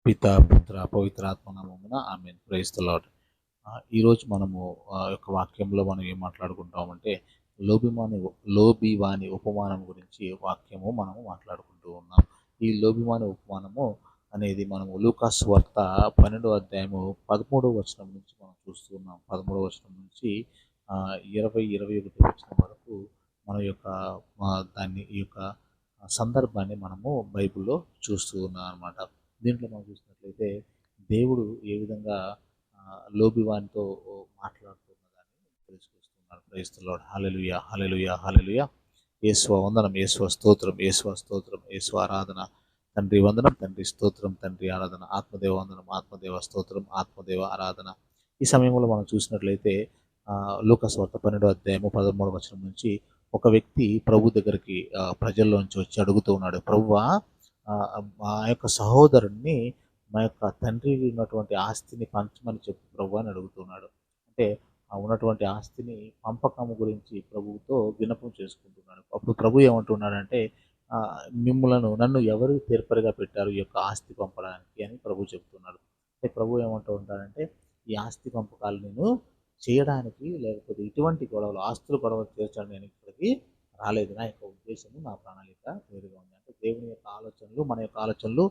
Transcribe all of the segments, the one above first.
పిత పుత్ర పవిత్రాత్మ నామమున ఆమేన్. Praise the lord. ఈరోజు మనము యొక్క వాక్యంలో మనం ఏం మాట్లాడుకుంటామంటే లోబివాని ఉపమానం గురించి వాక్యము మనము మాట్లాడుకుంటూ ఉన్నాం. ఈ లోబివాని ఉపమానము అనేది మనము లూకాసు వార్త 12వ అధ్యాయము 13వ వచనం నుంచి మనం చూస్తూ ఉన్నాం. 13వ వచనం నుంచి 21 వచనం వరకు మన యొక్క దాన్ని ఈ యొక్క సందర్భాన్ని మనము బైబిల్లో చూస్తూ ఉన్నాం అన్నమాట. దీంట్లో మనం చూసినట్లయితే దేవుడు ఏ విధంగా లోబివానితో మాట్లాడుతున్నదాన్ని తెలుసుకొస్తున్నాడు. Praise the lord. Hallelujah, hallelujah, hallelujah. యేసువ వందనం, యేసువ స్తోత్రం, యేసువ స్తోత్రం, యేసువ ఆరాధన. తండ్రి వందనం, తండ్రి స్తోత్రం, తండ్రి ఆరాధన. ఆత్మదేవ వందనం, ఆత్మదేవ స్తోత్రం, ఆత్మదేవ ఆరాధన. ఈ సమయంలో మనం చూసినట్లయితే లూకాసు వార్త 12వ అధ్యాయము 13వ వచనం నుంచి ఒక వ్యక్తి ప్రభు దగ్గరికి ప్రజల్లోంచి వచ్చి అడుగుతూ ఉన్నాడు, ప్రభువా, మా యొక్క సహోదరుణ్ణి మా యొక్క తండ్రి ఉన్నటువంటి ఆస్తిని పంచమని చెప్పి ప్రభు అని అడుగుతున్నాడు. అంటే ఉన్నటువంటి ఆస్తిని పంపకము గురించి ప్రభువుతో విన్నపం చేసుకుంటున్నాడు. అప్పుడు ప్రభు ఏమంటున్నాడంటే, నన్ను ఎవరు తీర్పరిగా పెట్టారు ఈ యొక్క ఆస్తి పంపడానికి అని ప్రభు చెప్తున్నాడు. అంటే ప్రభు ఏమంటూ ఉంటాడంటే, ఈ ఆస్తి పంపకాలు నేను చేయడానికి, లేకపోతే ఇటువంటి గొడవలు ఆస్తుల గొడవలు తీర్చడానికి నేను ఇక్కడికి రాలేదు. నా యొక్క ఉద్దేశము, నా ప్రణాళిక వేరుగా ఉంది. అంటే దేవుని యొక్క ఆలోచనలు, మన యొక్క ఆలోచనలు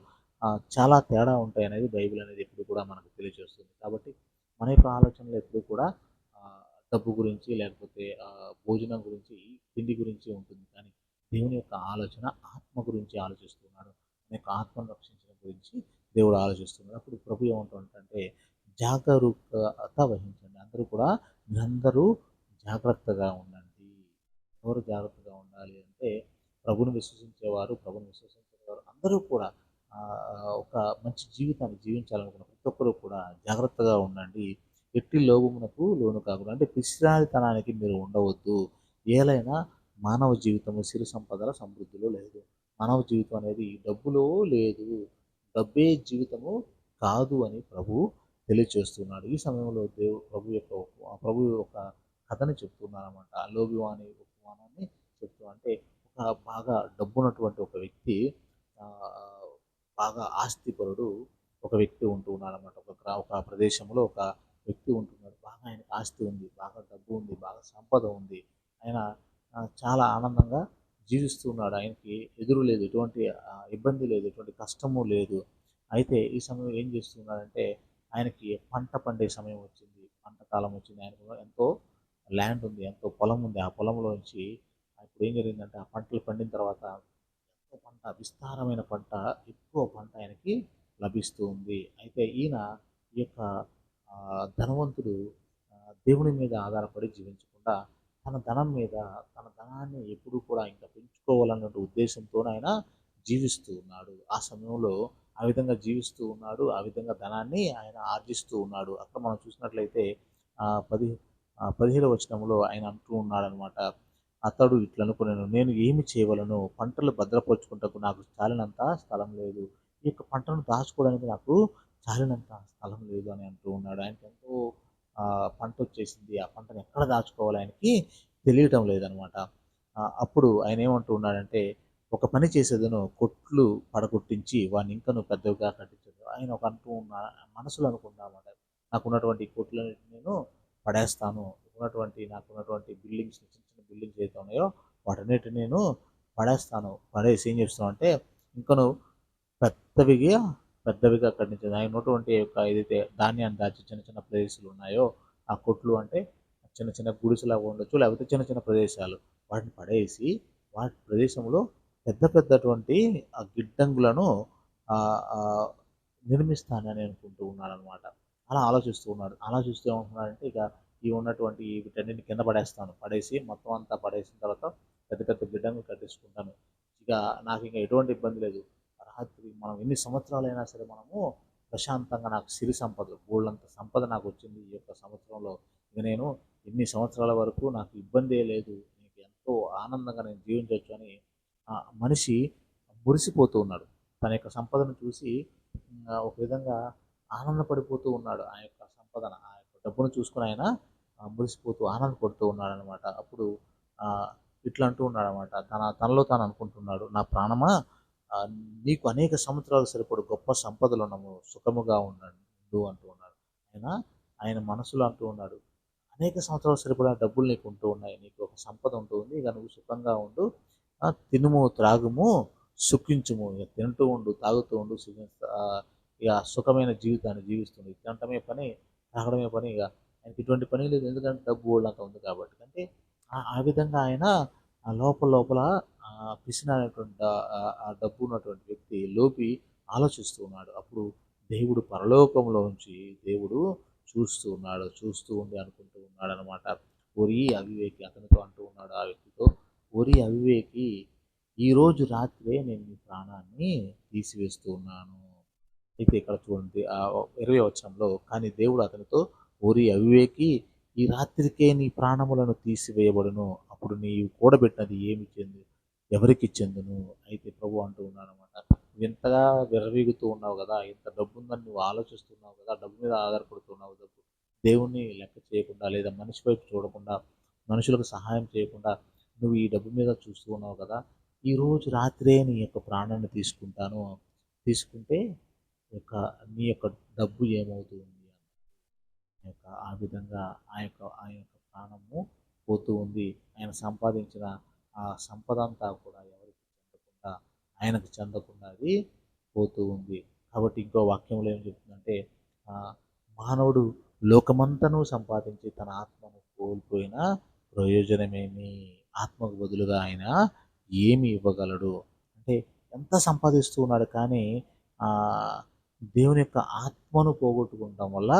చాలా తేడా ఉంటాయి అనేది బైబిల్ అనేది ఎప్పుడు కూడా మనకు తెలియజేస్తుంది. కాబట్టి మన యొక్క ఆలోచనలు ఎప్పుడు కూడా డబ్బు గురించి, లేకపోతే భోజనం గురించి, తిండి గురించి ఉంటుంది. కానీ దేవుని యొక్క ఆలోచన ఆత్మ గురించి ఆలోచిస్తున్నాడు. మన యొక్క ఆత్మను రక్షించడం గురించి దేవుడు ఆలోచిస్తున్నాడు. అప్పుడు ప్రభు ఏమంటుంటే, జాగరూకత వహించండి. మీరందరూ జాగ్రత్తగా ఉండండి. ఎవరు జాగ్రత్తగా ఉండాలి అంటే, ప్రభుని విశ్వసించేవారు అందరూ కూడా ఒక మంచి జీవితాన్ని జీవించాలనుకున్న ప్రతి ఒక్కరూ కూడా జాగ్రత్తగా ఉండండి. ఎట్టి లోభమునకు లోను కాకుండా, అంటే పిసినారితనానికి మీరు ఉండవద్దు. ఏలైనా మానవ జీవితము సిరి సంపదల సమృద్ధిలో లేదు. మానవ జీవితం అనేది డబ్బులో లేదు. డబ్బే జీవితము కాదు అని ప్రభు తెలియచేస్తున్నాడు. ఈ సమయంలో ప్రభు యొక్క కథని చెప్తున్నారన్నమాట. లోబివాని ఉపమానాన్ని చెప్తూ, అంటే ఒక బాగా డబ్బున్నటువంటి ఒక వ్యక్తి, బాగా ఆస్తిపరుడు ఒక వ్యక్తి ఉంటూ ఉన్నాడన్నమాట. ఒక ప్రదేశంలో ఒక వ్యక్తి ఉంటున్నాడు. బాగా ఆయనకు ఆస్తి ఉంది, బాగా డబ్బు ఉంది, బాగా సంపద ఉంది. ఆయన చాలా ఆనందంగా జీవిస్తున్నాడు. ఆయనకి ఎదురు లేదు, ఎటువంటి ఇబ్బంది లేదు, ఎటువంటి కష్టము లేదు. అయితే ఈ సమయం ఏం చేస్తున్నాడంటే, ఆయనకి పంట పండే సమయం వచ్చింది, పంట కాలం వచ్చింది. ఆయనకు ఎంతో ల్యాండ్ ఉంది, ఎంతో పొలం ఉంది. ఆ పొలంలోంచి ఇప్పుడు ఏం జరిగిందంటే, ఆ పంటలు పండిన తర్వాత పంట, విస్తారమైన పంట, ఎక్కువ పంట ఆయనకి లభిస్తూ ఉంది. అయితే ఈయన ఈ యొక్క ధనవంతుడు దేవుని మీద ఆధారపడి జీవించకుండా తన ధనాన్ని ఎప్పుడూ కూడా ఇంకా పెంచుకోవాలన్న ఉద్దేశంతో ఆయన జీవిస్తూ ఉన్నాడు. ఆ సమయంలో ఆ విధంగా జీవిస్తూ ఉన్నాడు. ఆ విధంగా ధనాన్ని ఆయన ఆర్జిస్తూ ఉన్నాడు. అక్కడ మనం చూసినట్లయితే 17వ వచనంలో ఆయన అంటూ ఉన్నాడనమాట. అతడు ఇట్లనుకునేను, నేను ఏమి చేయవలను? పంటలు భద్రపరుచుకుంటకు నాకు చాలినంత స్థలం లేదు. ఈ యొక్క పంటను దాచుకోవడానికి నాకు చాలినంత స్థలం లేదు అని అంటూ ఉన్నాడు. ఆయనకి ఎంతో పంట వచ్చేసింది. ఆ పంటను ఎక్కడ దాచుకోవాలి ఆయనకి తెలియటం లేదనమాట. అప్పుడు ఆయన ఏమంటూ ఉన్నాడంటే, ఒక పని చేసేదను, కొట్లు పడగొట్టించి వాడిని ఇంకను పెద్దవిగా కట్టించదు. ఆయన ఒక అంటూ ఉన్న మనసులో అనుకున్నామాట, నాకున్నటువంటి కొట్లని నేను పడేస్తాను. నాకున్నటువంటి బిల్డింగ్స్, చిన్న చిన్న బిల్డింగ్స్ ఏదైతే ఉన్నాయో వాటన్నిటిని నేను పడేస్తాను. పడేసి ఏం చేస్తాను అంటే, ఇంకను పెద్దవిగా కట్టించదు. ఆయన ఉన్నటువంటి యొక్క ఏదైతే ధాన్యాన్ని దాచి చిన్న చిన్న ప్రదేశాలు ఉన్నాయో, ఆ కొట్లు అంటే చిన్న చిన్న గుడిసెలాగా ఉండొచ్చు, లేకపోతే చిన్న చిన్న ప్రదేశాలు, వాటిని పడేసి వాటి ప్రదేశంలో పెద్దటువంటి ఆ గిడ్డంగులను నిర్మిస్తానని అనుకుంటూ ఉన్నాడనమాట. అలా ఆలోచిస్తూ ఉన్నాడు. ఆలోచిస్తూ ఏమంటున్నాడంటే, ఇక ఈ ఉన్నటువంటి వీటన్నిటిని కింద పడేసి మొత్తం అంతా పడేసిన తర్వాత పెద్ద గిడ్డంగులు కట్టించుకుంటాను. ఇక నాకు ఇంకా ఎటువంటి ఇబ్బంది లేదు. రాత్రి మనం ఎన్ని సంవత్సరాలైనా సరే మనము ప్రశాంతంగా, నాకు సిరి సంపదలు, బోల్డంత సంపద నాకు వచ్చింది ఈ యొక్క సంవత్సరంలో. ఇక నేను ఎన్ని సంవత్సరాల వరకు నాకు ఇబ్బందే లేదు, నీకు ఎంతో ఆనందంగా నేను జీవించవచ్చు అని మనిషి మురిసిపోతూ ఉన్నాడు. తన యొక్క సంపదను చూసి ఒక విధంగా ఆనందపడిపోతూ ఉన్నాడు. ఆ యొక్క సంపదన, ఆ యొక్క డబ్బును చూసుకుని ఆయన మురిసిపోతూ ఆనందపడుతూ ఉన్నాడు అనమాట. అప్పుడు ఇట్లా అంటూ ఉన్నాడు అనమాట. తనలో తాను అనుకుంటున్నాడు, నా ప్రాణమా, ఆహ్, నీకు అనేక సంవత్సరాలు సరిపడు గొప్ప సంపదలున్నము, సుఖముగా ఉండు అంటూ ఉన్నాడు. ఆయన మనసులో అంటూ ఉన్నాడు. అనేక సంవత్సరాలు సరిపడా డబ్బులు నీకు ఉంటూ ఉన్నాయి. నీకు ఒక సంపద ఉంటూ ఉంది. ఇక నువ్వు సుఖంగా ఉండు. తినుము, త్రాగుము, సుఖించుము. ఇక తింటూ ఉండు, తాగుతూ ఉండు, ఇక సుఖమైన జీవితాన్ని జీవిస్తుండు. తినటమే పని, తాగడమే పని. ఇక ఆయనకి ఎటువంటి పని లేదు. ఎందుకంటే డబ్బు బోలెడంత ఉంది కాబట్టి. అంటే ఆ విధంగా ఆయన లోపల లోపల పిసినైనటువంటి ఆ డబ్బు ఉన్నటువంటి వ్యక్తి లోపి ఆలోచిస్తూ ఉన్నాడు. అప్పుడు దేవుడు పరలోకంలో నుంచి దేవుడు చూస్తూ ఉన్నాడు. చూస్తూ ఉండి అనుకుంటూ ఉన్నాడనమాట. ఓరి అవివేకి, అతనితో అంటూ ఉన్నాడు ఆ వ్యక్తితో, ఓరి అవివేకి, ఈరోజు రాత్రే నేను నీ ప్రాణాన్ని తీసివేస్తూ ఉన్నాను. అయితే ఇక్కడ చూడండి 20వ వచనంలో, కానీ దేవుడు అతనితో, ఓరి అవివేకి, ఈ రాత్రికే నీ ప్రాణములను తీసివేయబడును. అప్పుడు నీవు కూడబెట్టినది ఏమి ఎవరికి చెందును? అయితే ప్రభు అంటూ ఉన్నాడనమాట. నువ్వు ఇంతగా విర్రవీగుతూ ఉన్నావు కదా! ఇంత డబ్బుందని నువ్వు ఆలోచిస్తున్నావు కదా! డబ్బు మీద ఆధారపడుతున్నావు. దేవుణ్ణి లెక్క చేయకుండా, లేదా మనిషి వైపు చూడకుండా, మనుషులకు సహాయం చేయకుండా నువ్వు ఈ డబ్బు మీద చూస్తూ ఉన్నావు కదా! ఈరోజు రాత్రే నీ యొక్క ప్రాణాన్ని తీసుకుంటాను. తీసుకుంటే నీ యొక్క డబ్బు ఏమవుతుంది? ఆ విధంగా ఆ యొక్క ప్రాణము పోతూ ఉంది. ఆయన సంపాదించిన ఆ సంపద అంతా కూడా ఎవరికి చెందకుండా, ఆయనకు చెందకుండా అది పోతూ ఉంది. కాబట్టి ఇంకో వాక్యంలో ఏం చెప్తుందంటే, మానవుడు లోకమంతను సంపాదించి తన ఆత్మను కోల్పోయిన ప్రయోజనమేమి? ఆత్మకు బదులుగా ఆయన ఏమి ఇవ్వగలడు? అంటే ఎంత సంపాదిస్తూ ఉన్నాడు కానీ దేవుని యొక్క ఆత్మను పోగొట్టుకుంటాం వల్ల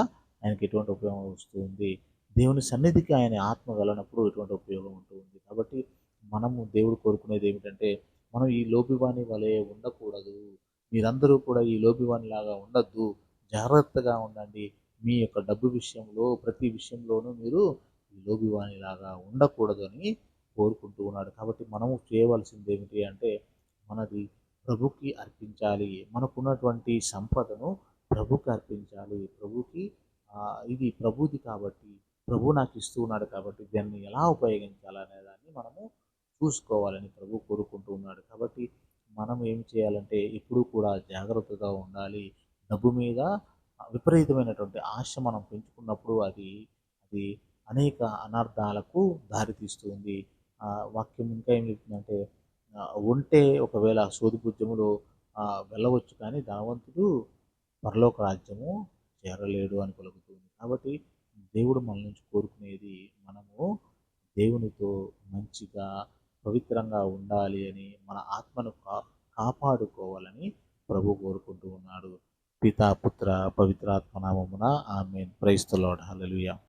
ఆయనకి ఎటువంటి ఉపయోగం వస్తుంది? దేవుని సన్నిధికి ఆయన ఆత్మ వెళ్ళినప్పుడు ఎటువంటి ఉపయోగం ఉంటుంది? కాబట్టి మనము దేవుడు కోరుకునేది ఏమిటంటే, మనం ఈ లోబివాని వలె ఉండకూడదు. మీరందరూ కూడా ఈ లోబివానిలాగా ఉండొద్దు. జాగ్రత్తగా ఉండండి. మీ యొక్క డబ్బు విషయంలో, ప్రతి విషయంలోనూ మీరు ఈ లోబివానిలాగా ఉండకూడదు అని కోరుకుంటూ ఉన్నాడు. కాబట్టి మనము చేయవలసింది ఏమిటి అంటే, మనది ప్రభుకి అర్పించాలి. మనకున్నటువంటి సంపదను ప్రభుకి అర్పించాలి. ఇది ప్రభుది కాబట్టి, ప్రభు నాకు ఇస్తూ ఉన్నాడు కాబట్టి దాన్ని ఎలా ఉపయోగించాలనే దాన్ని మనము చూసుకోవాలని ప్రభు కోరుకుంటూ ఉన్నాడు. కాబట్టి మనం ఏం చేయాలంటే ఎప్పుడూ కూడా జాగ్రత్తగా ఉండాలి. డబ్బు మీద విపరీతమైనటువంటి ఆశ మనం పెంచుకున్నప్పుడు అది అది అనేక అనర్థాలకు దారితీస్తుంది. వాక్యం ఇంకా ఏం చెప్తుందంటే, ఉంటే ఒకవేళ సోదిపుద్యములో వెళ్ళవచ్చు కానీ ధనవంతుడు పరలోక రాజ్యము చేరలేడు అని పలుకుతుంది. కాబట్టి దేవుడు మన నుంచి కోరుకునేది మనము దేవునితో మంచిగా పవిత్రంగా ఉండాలి అని, మన ఆత్మను కాపాడుకోవాలని ప్రభు కోరుకుంటూ ఉన్నాడు. పితా పుత్ర పవిత్రాత్మ నామమున amen. Praise the lord. Hallelujah.